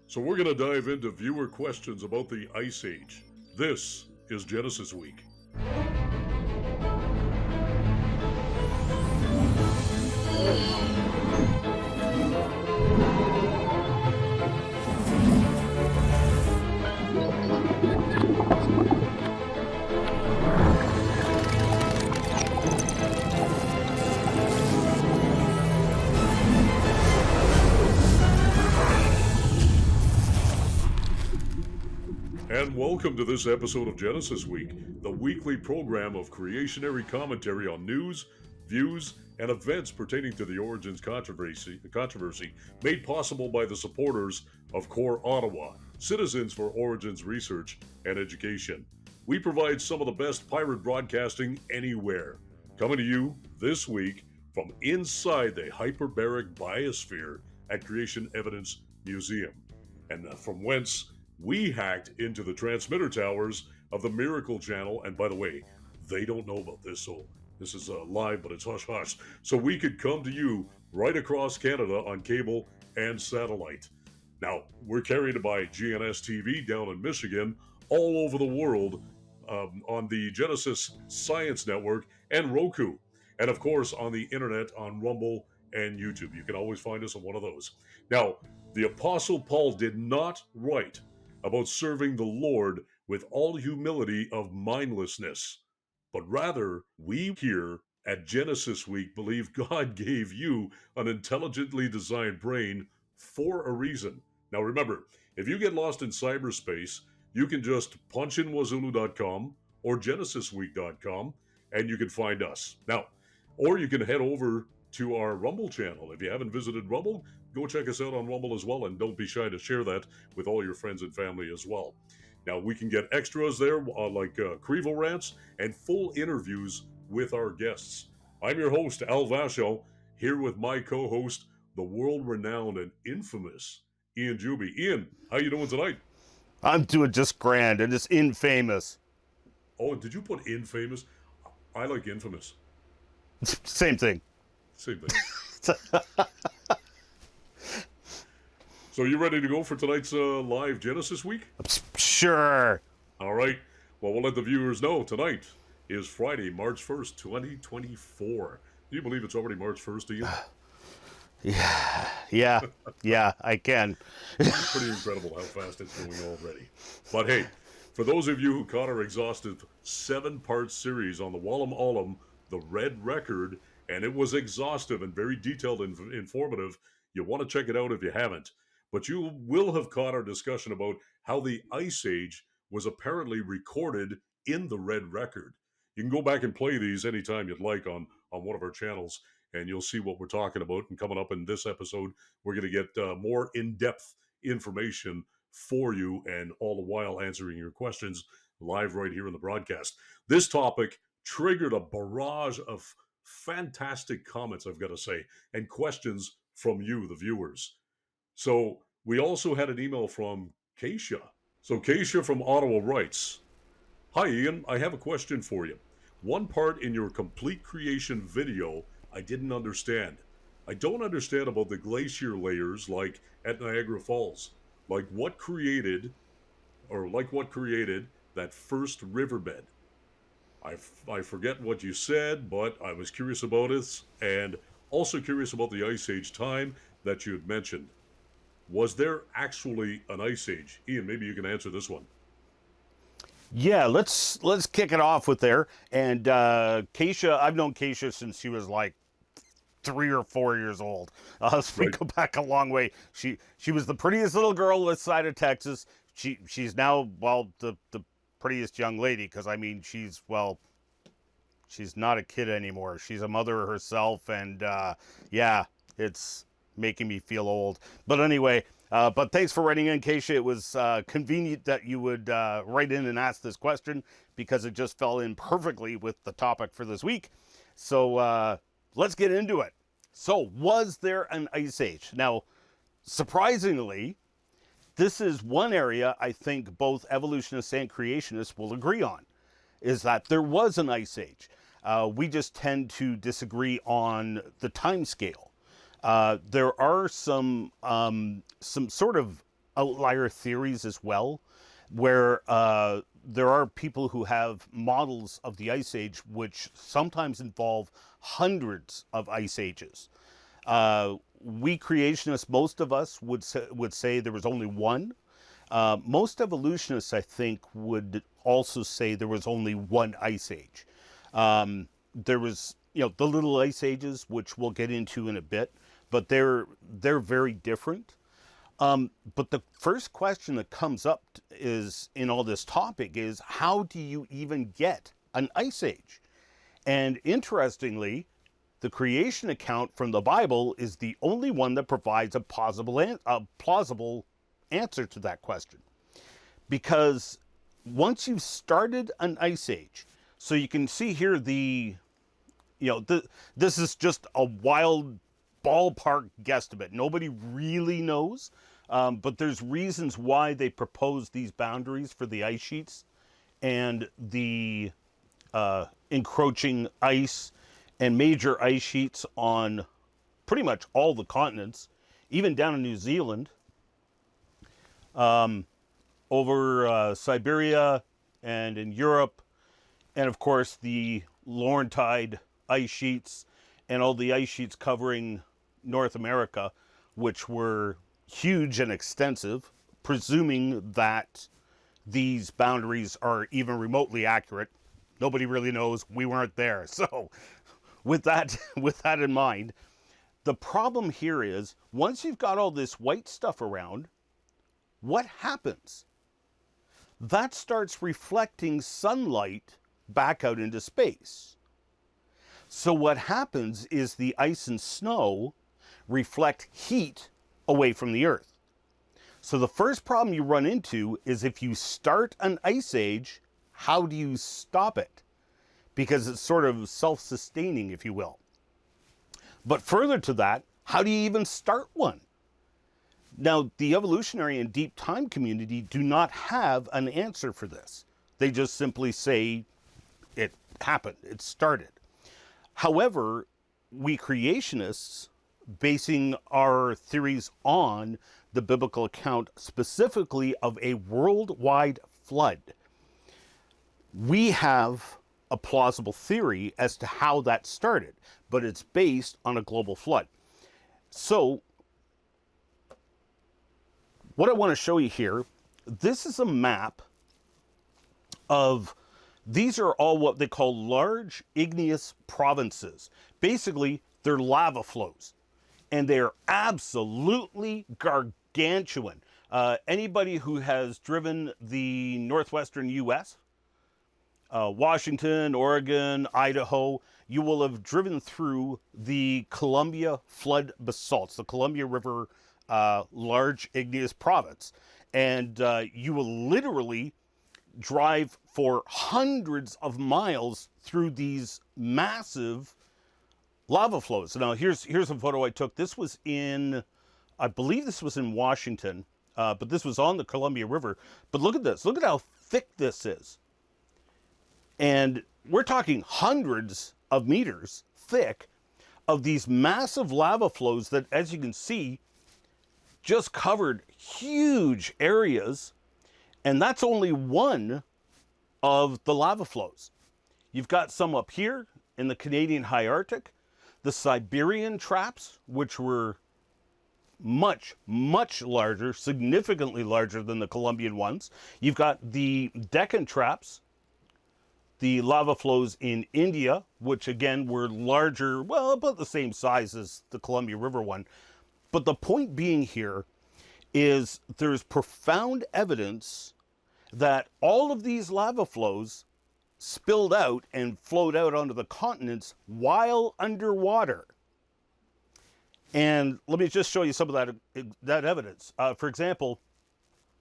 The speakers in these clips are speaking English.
So we're going to dive into viewer questions about the Ice Age. This is Genesis Week. And welcome to this episode of Genesis Week, the weekly program of creationary commentary on news, views, and events pertaining to the Origins controversy made possible by the supporters of Core Ottawa, Citizens for Origins Research and Education. We provide some of the best pirate broadcasting anywhere. Coming to you this week from inside the hyperbaric biosphere at Creation Evidence Museum, and from whence we hacked into the transmitter towers of the Miracle Channel. And by the way, they don't know about this, so this is live, but it's hush-hush. So we could come to you right across Canada on cable and satellite. Now, we're carried by GNS TV down in Michigan, all over the world, on the Genesis Science Network and Roku. And of course, on the internet, on Rumble and YouTube. You can always find us on one of those. Now, the Apostle Paul did not write about serving the Lord with all humility of mindlessness, but rather we here at Genesis Week believe God gave you an intelligently designed brain for a reason. Now remember, if you get lost in cyberspace, you can just punch in wazulu.com or genesisweek.com and you can find us. Now, or you can head over to our Rumble channel. If you haven't visited Rumble, go check us out on Rumble as well, and don't be shy to share that with all your friends and family as well. Now, we can get extras there, like Crevo rants and full interviews with our guests. I'm your host, Al Vasho, here with my co-host, the world-renowned and infamous Ian Juby. Ian, how you doing tonight? I'm doing just grand and just infamous. Oh, did you put infamous? I like infamous. Same thing. Same thing. So you ready to go for tonight's live Genesis Week? Sure. All right. Well, we'll let the viewers know tonight is Friday, March 1st, 2024. Do you believe it's already March 1st, Ian? Yeah, I can. It's pretty incredible how fast it's going already. But hey, for those of you who caught our exhaustive 7-part series on the Wallam Ollum, the Red Record, and it was exhaustive and very detailed and informative, you want to check it out if you haven't. But you will have caught our discussion about how the Ice Age was apparently recorded in the Red Record. You can go back and play these anytime you'd like on one of our channels, and you'll see what we're talking about. And coming up in this episode, we're going to get more in-depth information for you, and all the while answering your questions live right here in the broadcast. This topic triggered a barrage of fantastic comments, I've got to say, and questions from you, the viewers. So we also had an email from Keisha. So Keisha from Ottawa writes, "Hi Ian, I have a question for you. One part in your complete creation video I didn't understand. I don't understand about the glacier layers like at Niagara Falls. Like what created that first riverbed? I forget what you said, but I was curious about it, and also curious about the Ice Age time that you had mentioned. Was there actually an Ice Age?" Ian, maybe you can answer this one. Yeah, let's kick it off with there. And Keisha, I've known Keisha since she was like 3 or 4 years old. So we go back a long way. She was the prettiest little girl this side of Texas. She's now, well, the prettiest young lady, because I mean she's not a kid anymore. She's a mother herself, and yeah, it's making me feel old. But anyway, but thanks for writing in, Keisha. It was convenient that you would write in and ask this question, because it just fell in perfectly with the topic for this week. So let's get into it. So was there an Ice Age? Now, surprisingly, this is one area I think both evolutionists and creationists will agree on, is that there was an Ice Age. We just tend to disagree on the time scale. There are some sort of outlier theories as well, where there are people who have models of the Ice Age which sometimes involve hundreds of ice ages. We creationists, most of us would say there was only one. Most evolutionists, I think, would also say there was only one ice age. There was, the little ice ages, which we'll get into in a bit, but they're very different. But the first question that comes up is in all this topic is, how do you even get an ice age? And interestingly, the creation account from the Bible is the only one that provides a plausible answer to that question. Because once you've started an ice age, so you can see here this is just a wild ballpark guesstimate. Nobody really knows, but there's reasons why they proposed these boundaries for the ice sheets and the encroaching ice and major ice sheets on pretty much all the continents, even down in New Zealand, over Siberia and in Europe, and of course the Laurentide ice sheets and all the ice sheets covering North America, which were huge and extensive, presuming that these boundaries are even remotely accurate. Nobody really knows. We weren't there. So with that in mind, the problem here is, once you've got all this white stuff around, what happens? That starts reflecting sunlight back out into space. So what happens is the ice and snow reflect heat away from the Earth. So the first problem you run into is, if you start an ice age, how do you stop it? Because it's sort of self-sustaining, if you will. But further to that, how do you even start one? Now, the evolutionary and deep time community do not have an answer for this. They just simply say it happened, it started. However, we creationists, basing our theories on the biblical account specifically of a worldwide flood, we have a plausible theory as to how that started, but it's based on a global flood. So what I want to show you here, this is a map of, these are all what they call large igneous provinces. Basically, they're lava flows, and they're absolutely gargantuan. Anybody who has driven the northwestern U.S., Washington, Oregon, Idaho, you will have driven through the Columbia flood basalts, the Columbia River large igneous province. And you will literally drive for hundreds of miles through these massive lava flows. Now, here's a photo I took. This was in, I believe this was in Washington, but this was on the Columbia River. But look at this. Look at how thick this is. And we're talking hundreds of meters thick of these massive lava flows that, as you can see, just covered huge areas. And that's only one of the lava flows. You've got some up here in the Canadian high Arctic, the Siberian traps, which were much, much larger, significantly larger than the Colombian ones. You've got the Deccan traps, the lava flows in India, which again were larger, well, about the same size as the Columbia River one. But the point being here is there's profound evidence that all of these lava flows spilled out and flowed out onto the continents while underwater. And let me just show you some of that evidence. For example,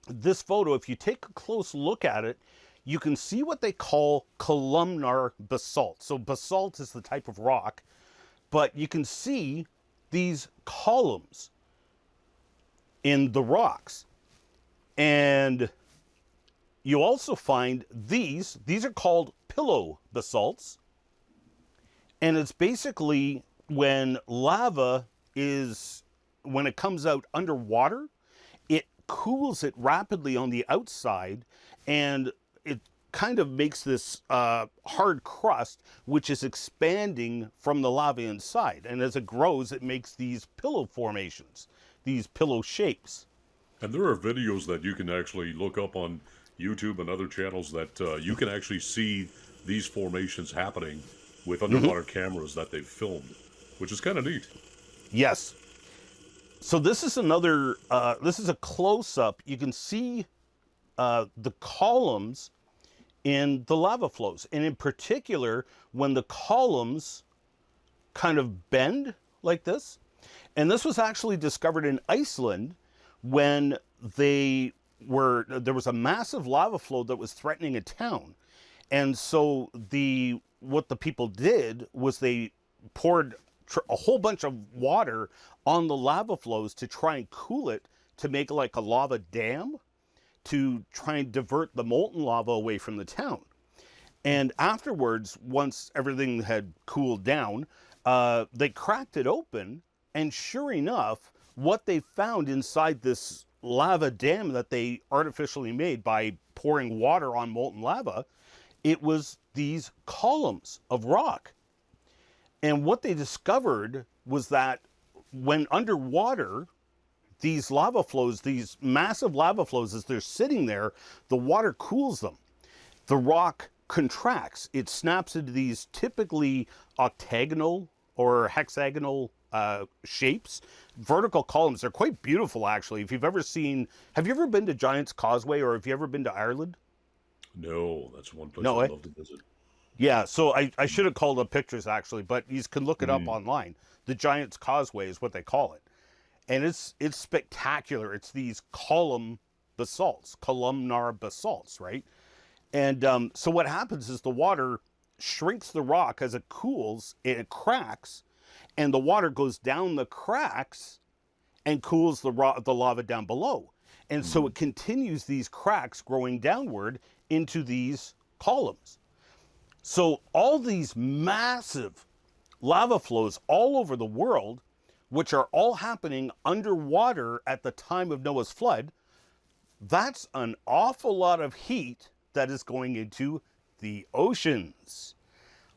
this photo, if you take a close look at it, you can see what they call columnar basalt. So basalt is the type of rock, but you can see these columns in the rocks. And you also find these are called pillow basalts. And it's basically when lava when it comes out underwater, it cools it rapidly on the outside, and it kind of makes this hard crust, which is expanding from the lava inside. And as it grows, it makes these pillow formations, these pillow shapes. And there are videos that you can actually look up on YouTube and other channels that you can actually see these formations happening with underwater cameras that they've filmed, which is kind of neat. Yes. So this is another, this is a close-up. You can see the columns in the lava flows. And in particular, when the columns kind of bend like this. And this was actually discovered in Iceland when there was a massive lava flow that was threatening a town. And so what the people did was they poured a whole bunch of water on the lava flows to try and cool it, to make like a lava dam, to try and divert the molten lava away from the town. And afterwards, once everything had cooled down, they cracked it open, and sure enough, what they found inside this lava dam that they artificially made by pouring water on molten lava, it was these columns of rock. And what they discovered was that when underwater, these lava flows, these massive lava flows, as they're sitting there, the water cools them. The rock contracts. It snaps into these typically octagonal or hexagonal shapes. Vertical columns. They're quite beautiful, actually. If you've ever seen, have you ever been to Giant's Causeway, or have you ever been to Ireland? No, that's one place No, I'd love to visit. Yeah, so I should have called up pictures, actually, but you can look it up online. The Giant's Causeway is what they call it. And it's spectacular. It's these columnar basalts, right? And so what happens is the water shrinks the rock as it cools, and it cracks, and the water goes down the cracks and cools the lava down below. And so it continues these cracks growing downward into these columns. So all these massive lava flows all over the world, which are all happening underwater at the time of Noah's flood, that's an awful lot of heat that is going into the oceans,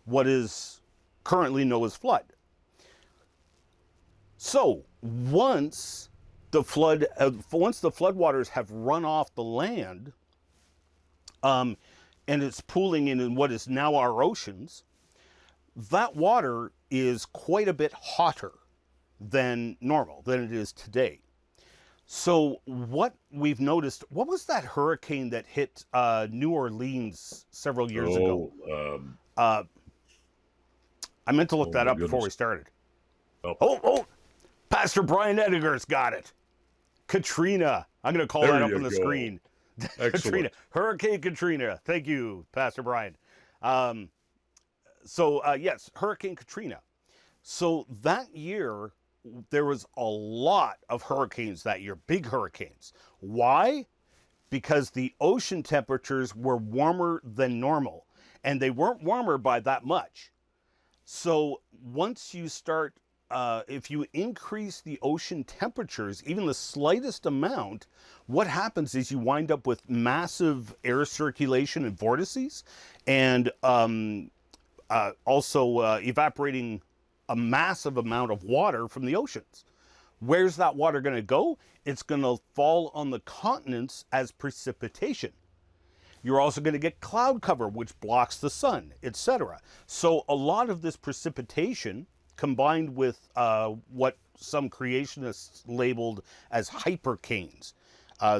what is currently Noah's flood. So once the floodwaters have run off the land, and it's pooling in what is now our oceans, that water is quite a bit hotter than normal, than it is today. So what we've noticed, what was that hurricane that hit New Orleans several years ago? I meant to look that up before we started. Oh, Pastor Brian Edgar's got it. Katrina. I'm going to call that up on the screen. Katrina. Hurricane Katrina. Thank you, Pastor Brian. Yes, Hurricane Katrina. So that year, there was a lot of hurricanes that year, big hurricanes. Why? Because the ocean temperatures were warmer than normal, and they weren't warmer by that much. So once you start, if you increase the ocean temperatures, even the slightest amount, what happens is you wind up with massive air circulation and vortices, and also evaporating a massive amount of water from the oceans. Where's that water going to go? It's going to fall on the continents as precipitation. You're also going to get cloud cover, which blocks the sun, etc. So a lot of this precipitation, combined with what some creationists labeled as hypercanes,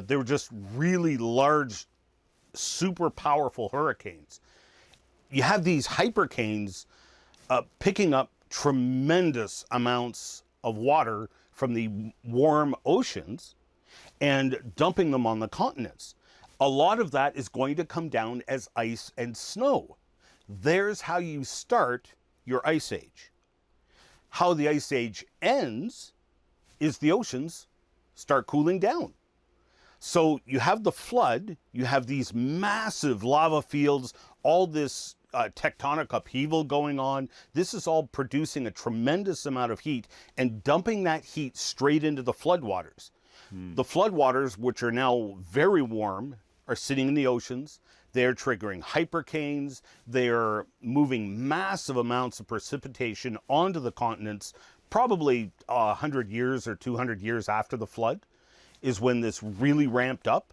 they were just really large, super powerful hurricanes. You have these hypercanes picking up tremendous amounts of water from the warm oceans and dumping them on the continents. A lot of that is going to come down as ice and snow. There's how you start your ice age. How the ice age ends is the oceans start cooling down. So you have the flood, you have these massive lava fields, all this tectonic upheaval going on. This is all producing a tremendous amount of heat and dumping that heat straight into the floodwaters. The floodwaters, which are now very warm, are sitting in the oceans. They're triggering hypercanes. They're moving massive amounts of precipitation onto the continents. Probably 100 years or 200 years after the flood is when this really ramped up.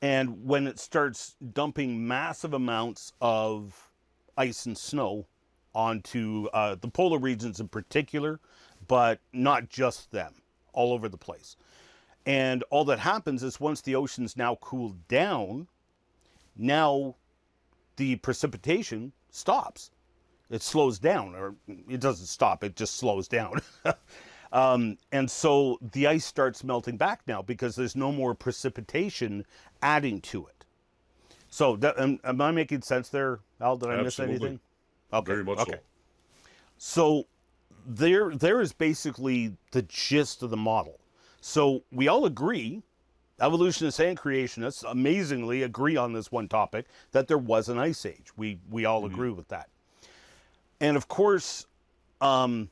And when it starts dumping massive amounts of ice and snow onto the polar regions in particular, but not just them, all over the place. And all that happens is once the oceans now cool down, now the precipitation stops. It slows down, or it doesn't stop, it just slows down. And so the ice starts melting back now because there's no more precipitation adding to it. So am I making sense there, Al? Did I miss anything? Okay. Very much so. So there is basically the gist of the model. So we all agree, evolutionists and creationists amazingly agree on this one topic, that there was an ice age. We all agree with that. And of course, the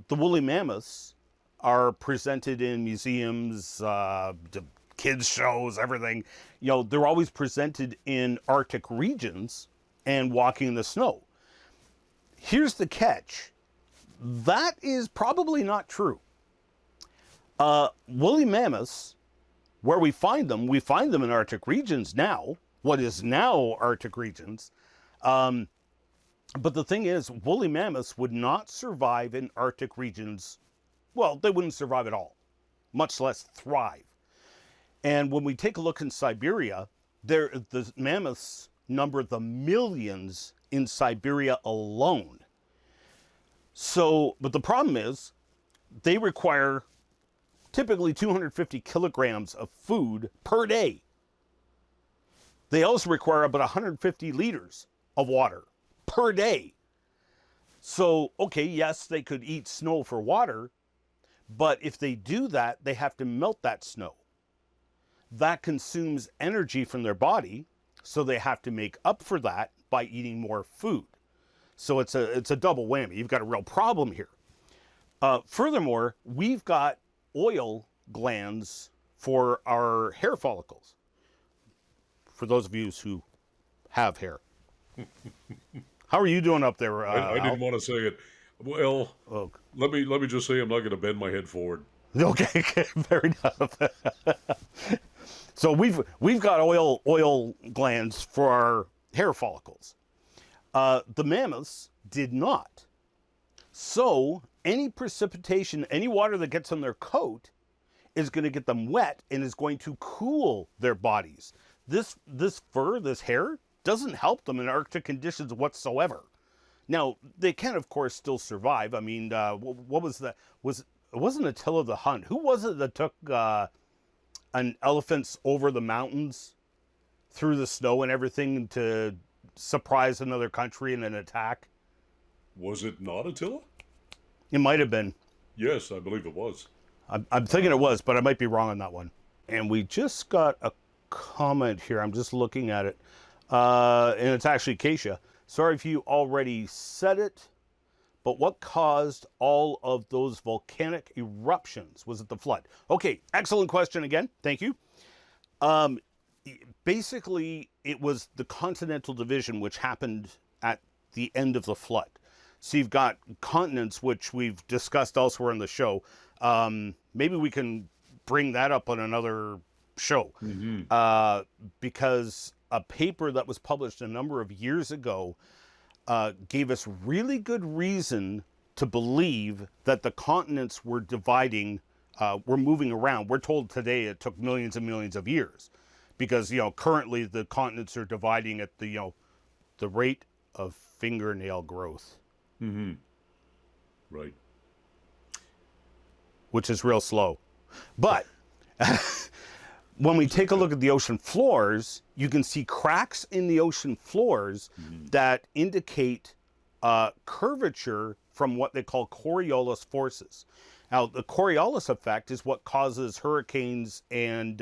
woolly mammoths are presented in museums, kids shows, everything. You know, they're always presented in Arctic regions and walking in the snow. Here's the catch. That is probably not true. Woolly mammoths, where we find them in Arctic regions now, what is now Arctic regions. But the thing is, woolly mammoths would not survive in Arctic regions. Well, they wouldn't survive at all, much less thrive. And when we take a look in Siberia, the mammoths number the millions in Siberia alone. So, but the problem is, they require typically 250 kilograms of food per day. They also require about 150 liters of water per day. So, okay, yes, they could eat snow for water, but if they do that, they have to melt that snow. That consumes energy from their body, so they have to make up for that by eating more food. So it's a double whammy. You've got a real problem here. Furthermore, we've got oil glands for our hair follicles. For those of you who have hair. How are you doing up there, I didn't want to say it. Well, let me just say I'm not going to bend my head forward. Okay, fair enough. So we've got oil glands for our hair follicles. The mammoths did not. So any precipitation, any water that gets on their coat is going to get them wet and is going to cool their bodies. This fur, this hair, doesn't help them in Arctic conditions whatsoever. Now, they can, of course, still survive. I mean, what was that? It wasn't Attila the Hun. Who was it that took an elephants over the mountains through the snow and everything to surprise another country in an attack? Was it not Attila? It might have been. Yes, I believe it was. I'm thinking it was, but I might be wrong on that one. And we just got a comment here. I'm just looking at it. And it's actually Keisha. Sorry if you already said it, but what caused all of those volcanic eruptions? Was it the flood? Okay, excellent question again. Thank you. Basically, it was the continental division which happened at the end of the flood. So you've got continents, which we've discussed elsewhere in the show. Maybe we can bring that up on another show. Because a paper that was published a number of years ago gave us really good reason to believe that the continents were dividing, were moving around. We're told today it took millions and millions of years because, currently the continents are dividing at the rate of fingernail growth. Right. Which is real slow. But when we take a look at the ocean floors, you can see cracks in the ocean floors that indicate curvature from what they call Coriolis forces. Now, the Coriolis effect is what causes hurricanes and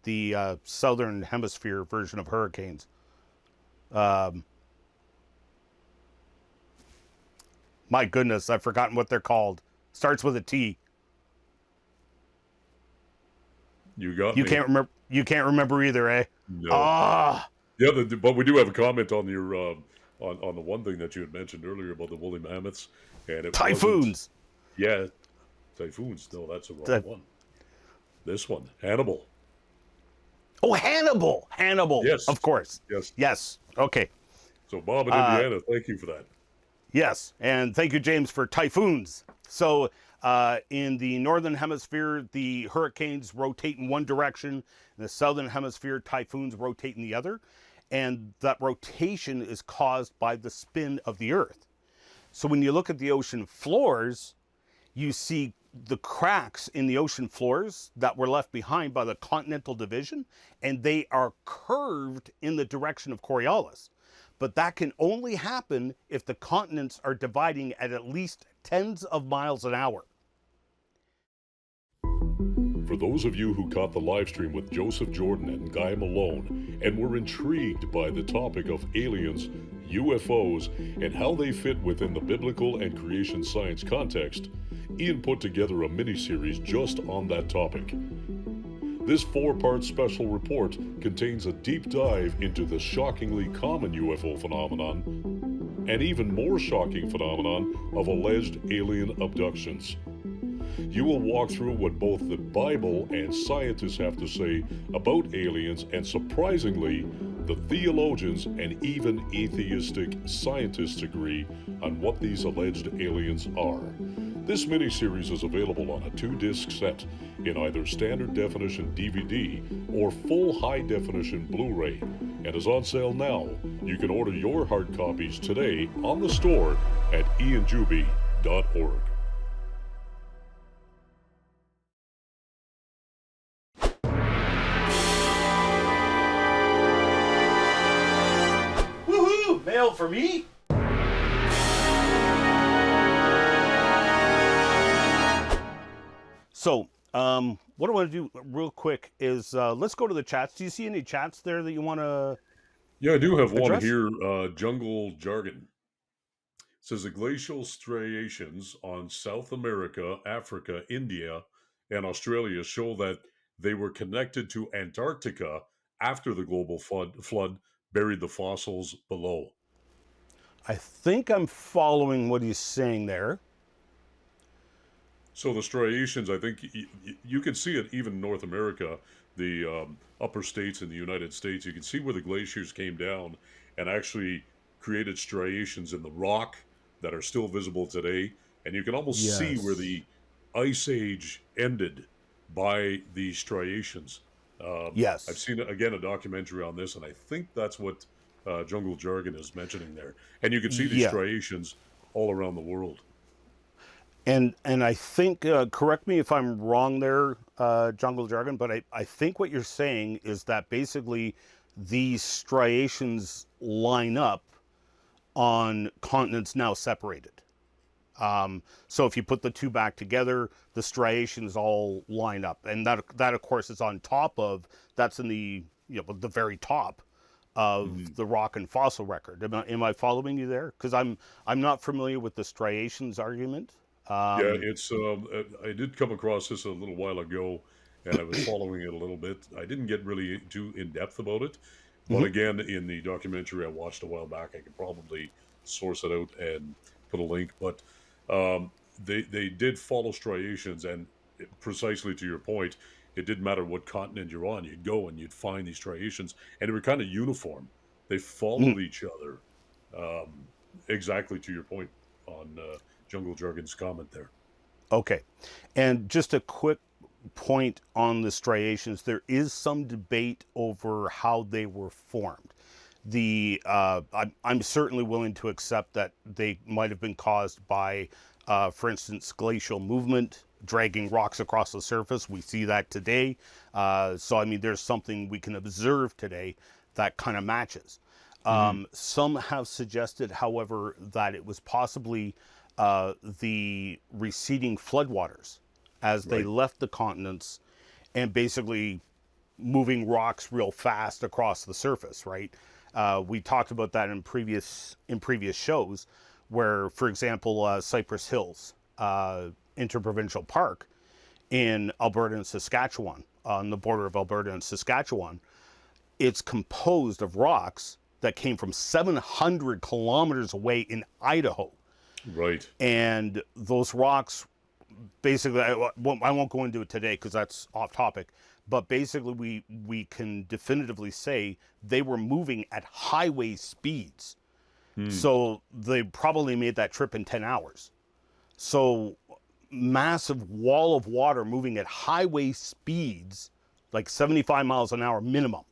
the southern hemisphere version of hurricanes. My goodness, I've forgotten what they're called. Starts with a T. You got You me. can't remember. You can't remember either, eh? No. Ah, Yeah, but we do have a comment on your on the one thing that you had mentioned earlier about the woolly mammoths, and it wasn't. typhoons. Yeah, typhoons. No, that's the wrong The, one. This one, Hannibal. oh, Hannibal. Hannibal. Yes, Of course. yes. Yes. Okay. So Bob in Uh, Indiana, thank you for that. yes. And thank you, James, for typhoons. So, in the northern hemisphere, the hurricanes rotate in one direction. In the southern hemisphere, typhoons rotate in the other. And that rotation is caused by the spin of the Earth. So when you look at the ocean floors, you see the cracks in the ocean floors that were left behind by the continental division, and they are curved in the direction of Coriolis. But that can only happen if the continents are dividing at least tens of miles an hour. For those of you who caught the live stream with Joseph Jordan and Guy Malone and were intrigued by the topic of aliens, UFOs, and how they fit within the biblical and creation science context, Ian put together a mini-series just on that topic. This 4-part special report contains a deep dive into the shockingly common UFO phenomenon and even more shocking phenomenon of alleged alien abductions. You will walk through what both the Bible and scientists have to say about aliens, and surprisingly, the theologians and even atheistic scientists agree on what these alleged aliens are. This mini-series is available on a 2-disc set in either standard definition DVD or full high definition Blu-ray, and is on sale now. You can order your hard copies today on the store at ianjuby.org. Woohoo! Mail for me? So, what I want to do real quick is let's go to the chats. Do you see any chats there that you want to Yeah, I do have one address? here. Jungle Jargon says the glacial striations on South America, Africa, India, and Australia show that they were connected to Antarctica after the global flood buried the fossils below. I think I'm following what he's saying there. So the striations, I think you can see it even in North America, the upper states in the United States. You can see where the glaciers came down and actually created striations in the rock that are still visible today. And you can almost see where the ice age ended by these striations. Yes. I've seen, again, a documentary on this, and I think that's what Jungle Jargon is mentioning there. And you can see these Yeah. striations all around the world. And I think, correct me if I'm wrong there, Jungle Jargon, but I think what you're saying is that basically these striations line up on continents now separated. So if you put the two back together, the striations all line up, and that of course is on top of, that's in the, the very top of the rock and fossil record. Am I following you there? Because I'm not familiar with the striations argument. Yeah, it's. I did come across this a little while ago, and I was following it a little bit. I didn't get really too in depth about it, but again, in the documentary I watched a while back, I could probably source it out and put a link. But they did follow striations, and precisely to your point, it didn't matter what continent you're on. You'd go and you'd find these striations, and they were kind of uniform. They followed each other. Exactly to your point on Jungle Jargon's comment there. Okay. And just a quick point on the striations. There is some debate over how they were formed. I'm certainly willing to accept that they might have been caused by, for instance, glacial movement, dragging rocks across the surface. We see that today. So, I mean, there's something we can observe today that kind of matches. Some have suggested, however, that it was possibly the receding floodwaters as they left the continents and basically moving rocks real fast across the surface, right? We talked about that in previous shows where, for example, Cypress Hills Interprovincial Park in Alberta and Saskatchewan, on the border of Alberta and Saskatchewan, it's composed of rocks that came from 700 kilometers away in Idaho. Right. And those rocks, basically, I won't go into it today because that's off topic, but basically we can definitively say they were moving at highway speeds. So they probably made that trip in 10 hours. So massive wall of water moving at highway speeds, like 75 miles an hour minimum,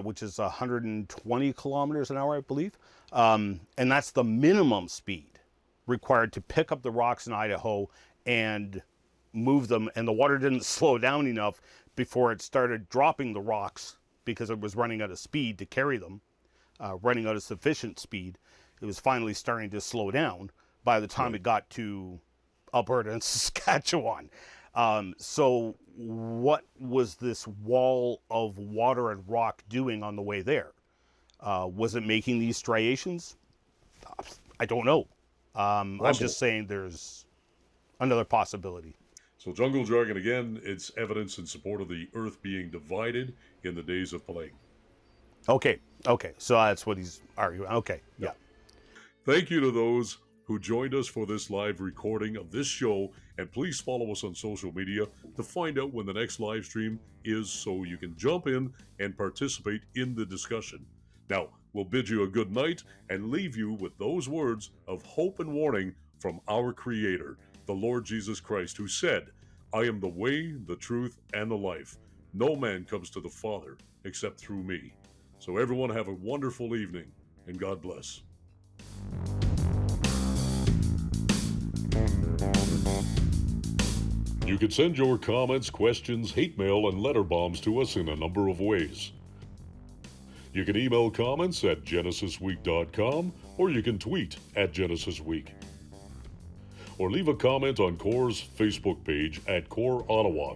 which is 120 kilometers an hour, I believe. And that's the minimum speed required to pick up the rocks in Idaho and move them. And the water didn't slow down enough before it started dropping the rocks because it was running out of speed to carry them, running out of sufficient speed. It was finally starting to slow down by the time it got to Alberta and Saskatchewan. So what was this wall of water and rock doing on the way there? Was it making these striations? I don't know. I'm just saying there's another possibility. So jungle jargon, again, it's evidence in support of the earth being divided in the days of plague. Okay. So that's what he's arguing. Okay, yeah. Thank you to those who joined us for this live recording of this show, and please follow us on social media to find out when the next live stream is so you can jump in and participate in the discussion. Now, we'll bid you a good night and leave you with those words of hope and warning from our Creator, the Lord Jesus Christ, who said, "I am the way, the truth, and the life. No man comes to the Father except through me." So everyone have a wonderful evening, and God bless. You can send your comments, questions, hate mail, and letter bombs to us in a number of ways. You can email comments at genesisweek.com, or you can tweet at GenesisWeek. Or leave a comment on CORE's Facebook page at CORE Ottawa.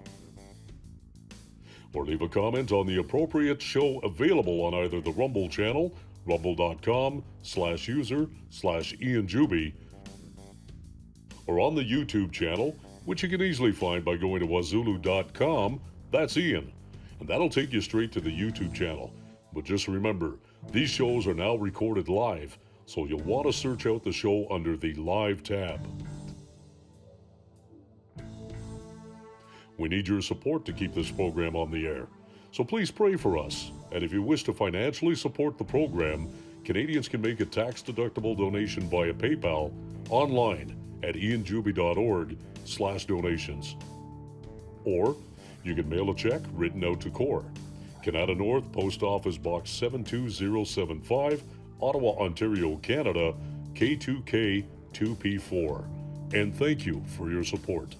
Or leave a comment on the appropriate show available on either the Rumble channel, rumble.com/user/IanJuby, or on the YouTube channel, which you can easily find by going to wazulu.com, that's Ian, and that'll take you straight to the YouTube channel. But just remember, these shows are now recorded live, so you'll want to search out the show under the Live tab. We need your support to keep this program on the air, so please pray for us. And if you wish to financially support the program, Canadians can make a tax-deductible donation via PayPal online at ianjuby.org/donations. Or you can mail a check written out to CORE, Canada North, Post Office Box 72075, Ottawa, Ontario, Canada, K2K2P4. And thank you for your support.